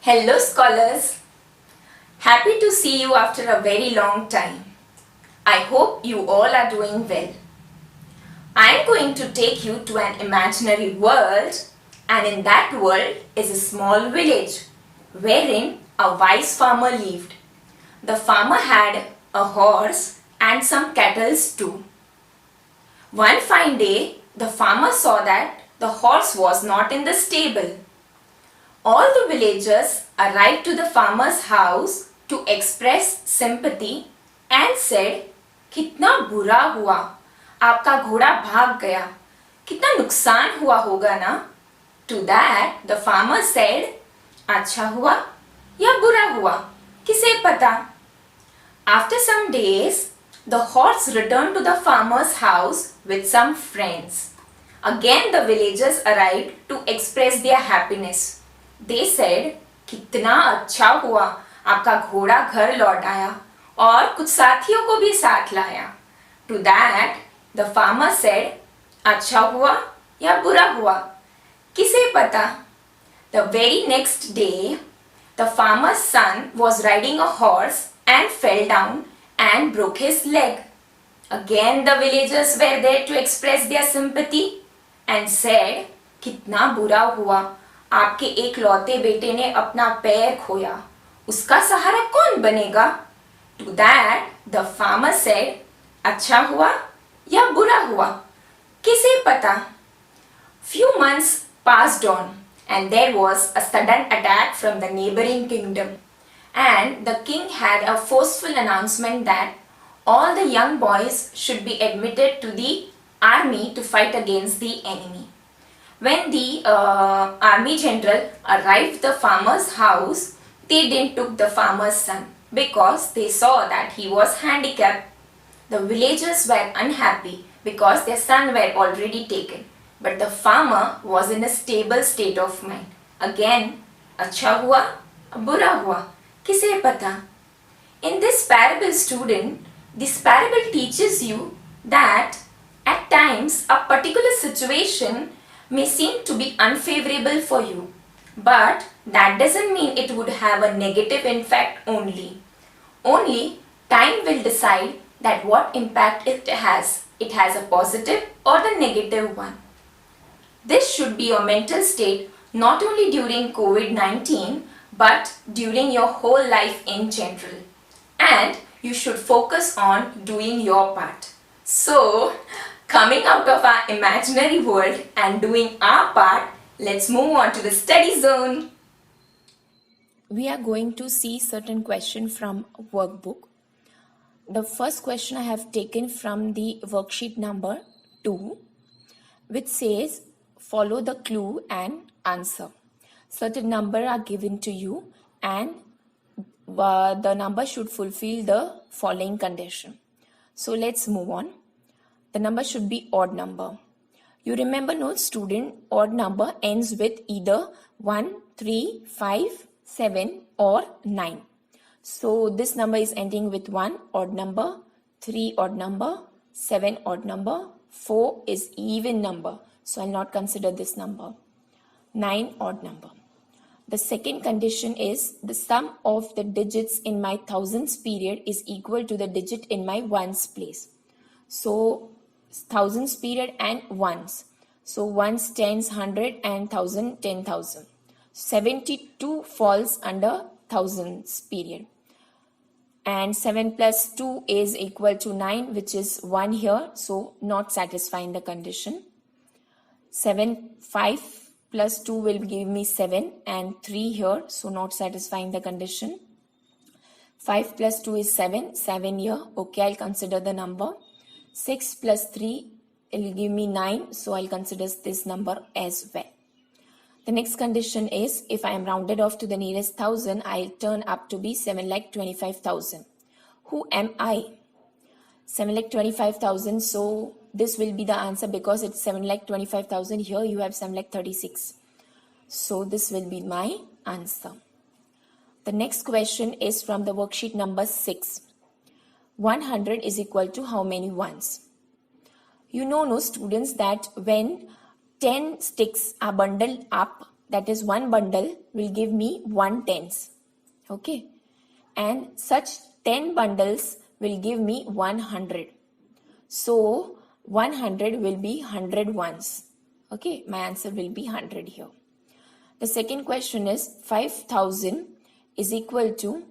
Hello scholars, happy to see you after a very long time. I hope you all are doing well. I am going to take you to an imaginary world, and in that world is a small village wherein a wise farmer lived. The farmer had a horse and some cattle too. One fine day, the farmer saw that the horse was not in the stable. All the villagers arrived to the farmer's house to express sympathy and said, कितना बुरा हुआ, आपका घोड़ा भाग गया, कितना नुकसान हुआ होगा ना? To that the farmer said, अच्छा हुआ या बुरा हुआ, किसे पता? After some days, the horse returned to the farmer's house with some friends. Again the villagers arrived to express their happiness. They said, कितना अच्छा हुआ, आपका घोड़ा घर लौट आया और कुछ साथियों को भी साथ लाया. To that, the farmer said, अच्छा हुआ या बुरा हुआ, किसे पता? The very next day, the farmer's son was riding a horse and fell down and broke his leg. Again the villagers were there to express their sympathy and said, कितना बुरा हुआ, आपके एक लौते बेटे ने अपना पैर खोया, उसका सहारा कौन बनेगा? To that the farmer said, अच्छा हुआ या बुरा हुआ, किसे पता? Few months passed on and there was a sudden attack from the neighboring kingdom, and the king had a forceful announcement that all the young boys should be admitted to the army to fight against the enemy. When the army general arrived at the farmer's house, they didn't took the farmer's son because they saw that he was handicapped. The villagers were unhappy because their son were already taken, but the farmer was in a stable state of mind. Again, अच्छा हुआ, बुरा हुआ, किसे पता? In this parable, student, this parable teaches you that at times a particular situation may seem to be unfavorable for you, but that doesn't mean it would have a negative impact only. Only time will decide that what impact it has. It has a positive or the negative one. This should be your mental state not only during COVID-19 but during your whole life in general. And you should focus on doing your part. So, coming out of our imaginary world and doing our part, let's move on to the study zone. We are going to see certain questions from workbook. The first question I have taken from the worksheet number 2, which says follow the clue and answer. Certain number are given to you and the number should fulfill the following condition. So let's move on. The number should be odd number. You remember, no student, odd number ends with either 1, 3, 5, 7 or 9. So this number is ending with 1 odd number, 3 odd number, 7 odd number, 4 is even number. So I'll not consider this number. 9 odd number. The second condition is the sum of the digits in my thousands period is equal to the digit in my ones place. So thousands period and ones. So ones, tens, hundred and thousand, 10,000. 72 falls under thousands period. And 7 plus 2 is equal to 9, which is 1 here. So not satisfying the condition. 5 plus 2 will give me 7 and 3 here. So not satisfying the condition. 5 plus 2 is 7. 7 here. Okay, I'll consider the number. 6 plus 3 will give me 9. So I'll consider this number as well. The next condition is if I am rounded off to the nearest thousand, I'll turn up to be 7,25,000. Who am I? 7,25,000. So this will be the answer because it's 7,25,000. Here you have 7,36. So this will be my answer. The next question is from the worksheet number 6. 100 is equal to how many ones? You know, no students, that when 10 sticks are bundled up, that is one bundle, will give me 1 tens. Okay. And such 10 bundles will give me 100. So 100 will be 100 ones. Okay, my answer will be 100 here. The second question is 5,000 is equal to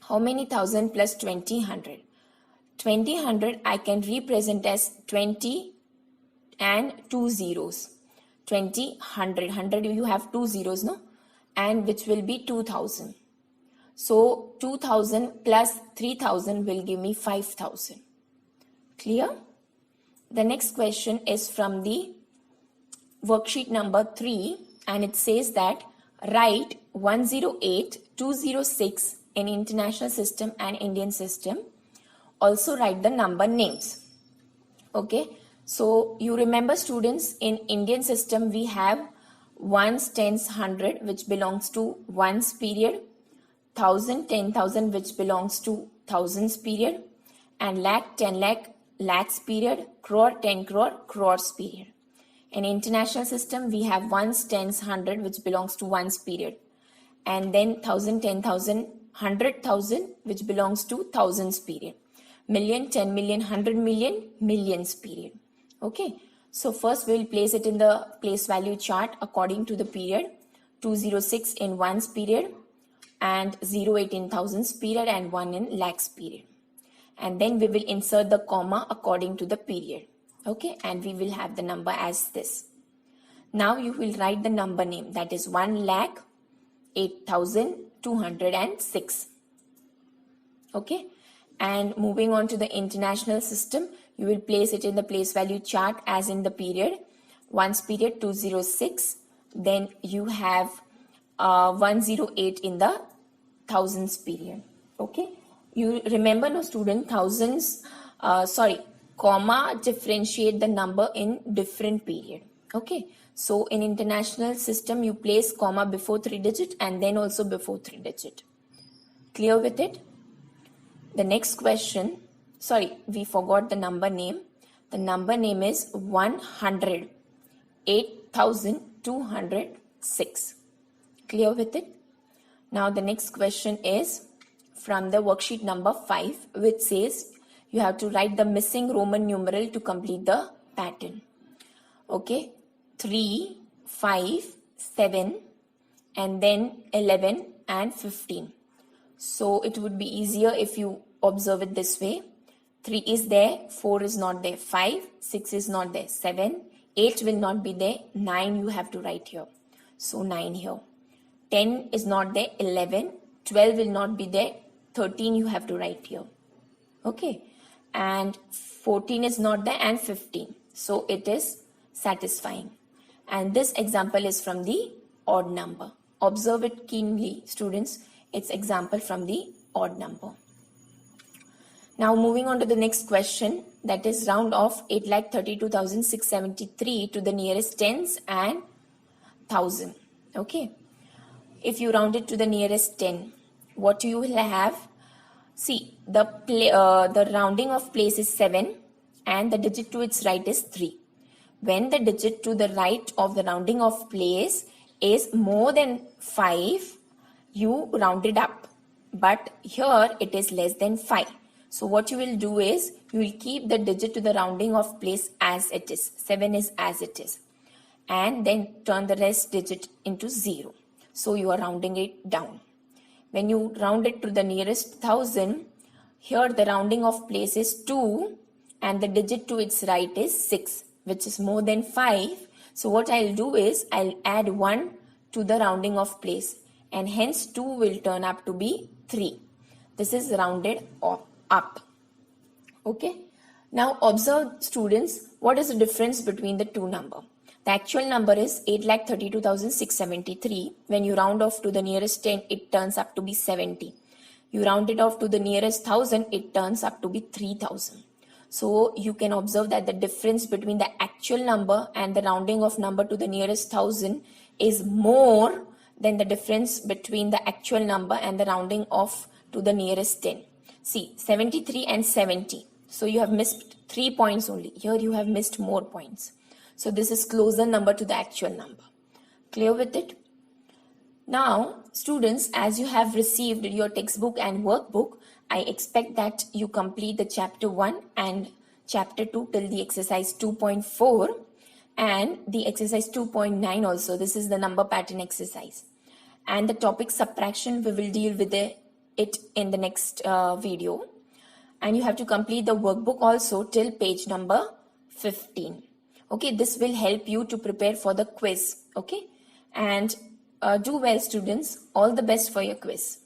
how many thousand plus 20,100? 20,100 I can represent as 20 and 2 zeros. 20, 100. 100 you have 2 zeros, no? And which will be 2,000. So 2,000 plus 3,000 will give me 5,000. Clear? The next question is from the worksheet number 3, and it says that write 108, 206 in international system and Indian system. Also write the number names. Okay, so you remember students, in Indian system we have ones, tens, 100 which belongs to ones period, 1,000, 10,000 which belongs to thousands period, and lakh, 10 lakh, lakhs period, crore, 10 crore, crores period. In international system we have ones, tens, 100 which belongs to ones period, and then 1,000, 10,000, 100,000 which belongs to thousands period, million, 10 million, 100 million, millions period. Okay, so first we will place it in the place value chart according to the period. 206 in ones period, and 08 in thousands period, and 1 in lakhs period. And then we will insert the comma according to the period. Okay, and we will have the number as this. Now you will write the number name, that is 1,08,206. Okay, and moving on to the international system, you will place it in the place value chart as in the period. Ones period 206, then you have 108 in the thousands period. Okay, you remember, no student, thousands, comma differentiate the number in different period. Okay, so in international system you place comma before 3 digit and then also before 3 digit. Clear with it? The next question, we forgot the number name. The number name is 108,206. Clear with it? Now the next question is from the worksheet number 5, which says you have to write the missing Roman numeral to complete the pattern. Okay, 3, 5, 7, and then 11 and 15. So it would be easier if you observe it this way. 3 is there, 4 is not there, 5, 6 is not there, 7, 8 will not be there, 9 you have to write here. So 9 here. 10 is not there, 11, 12 will not be there, 13 you have to write here. Okay, and 14 is not there, and 15. So it is satisfying. And this example is from the odd number. Observe it keenly, students. It's example from the odd number. Now moving on to the next question, that is round off 8,32,673 to the nearest tens and thousand. Okay, if you round it to the nearest 10, what you will have? See, the rounding of place is 7 and the digit to its right is 3. When the digit to the right of the rounding of place is more than 5, you round it up. But here it is less than 5. So what you will do is, you will keep the digit to the rounding of place as it is. 7 is as it is. And then turn the rest digit into 0. So you are rounding it down. When you round it to the nearest 1,000, here the rounding of place is 2 and the digit to its right is 6, which is more than 5. So what I'll do is, I'll add 1 to the rounding of place, and hence 2 will turn up to be 3. This is rounded up. Okay. Now observe, students, what is the difference between the two numbers? The actual number is 8,32,673. When you round off to the nearest 10, it turns up to be 70. You round it off to the nearest 1,000, it turns up to be 3,000. So you can observe that the difference between the actual number and the rounding of number to the nearest 1,000 is more than the difference between the actual number and the rounding off to the nearest 10. See, 73 and 70. So you have missed 3 points only. Here you have missed more points. So this is closer number to the actual number. Clear with it? Now, students, as you have received your textbook and workbook, I expect that you complete the chapter 1 and chapter 2 till the exercise 2.4 and the exercise 2.9 also. This is the number pattern exercise. And the topic subtraction, we will deal with it in the next video. And you have to complete the workbook also till page number 15. Okay, this will help you to prepare for the quiz. Okay, and do well, students. All the best for your quiz.